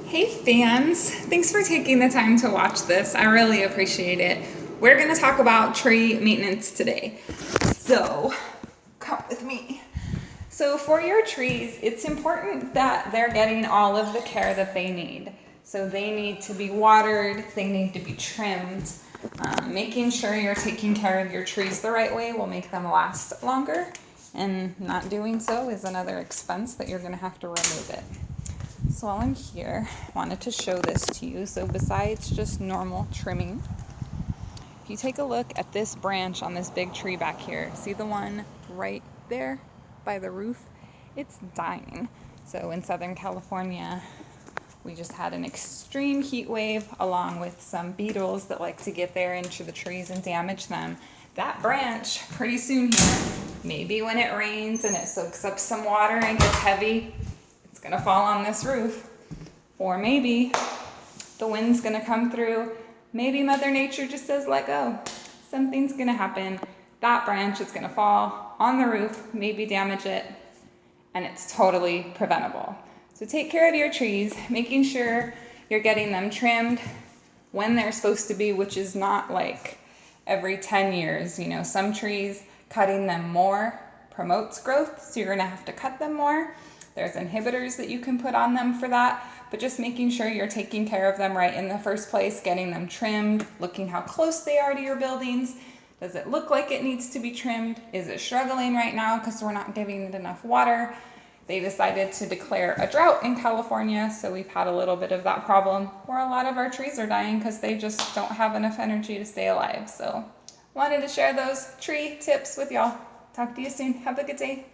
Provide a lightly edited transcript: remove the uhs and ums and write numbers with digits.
Hey fans, thanks for taking the time to watch this. I really appreciate it. We're going to talk about tree maintenance today. So, come with me. So for your trees, it's important that they're getting all of the care that they need. So they need to be watered, they need to be trimmed. Making sure you're taking care of your trees the right way will make them last longer, and not doing so is another expense that you're going to have to remove it. So while I'm here, I wanted to show this to you. So besides just normal trimming, if you take a look at this branch on this big tree back here, see the one right there by the roof? It's dying. So in Southern California, we just had an extreme heat wave along with some beetles that like to get there into the trees and damage them. That branch, pretty soon here, maybe when it rains and it soaks up some water and gets heavy, it's gonna fall on this roof. Or maybe the wind's gonna come through. Maybe Mother Nature just says, let go. Something's gonna happen. That branch is gonna fall on the roof, maybe damage it, and it's totally preventable. So take care of your trees, making sure you're getting them trimmed when they're supposed to be, which is not like every 10 years. You know, some trees, cutting them more promotes growth, so you're gonna have to cut them more. There's inhibitors that you can put on them for that, but just making sure you're taking care of them right in the first place, getting them trimmed, looking how close they are to your buildings. Does it look like it needs to be trimmed? Is it struggling right now because we're not giving it enough water? They decided to declare a drought in California, so we've had a little bit of that problem where a lot of our trees are dying because they just don't have enough energy to stay alive. So wanted to share those tree tips with y'all. Talk to you soon. Have a good day.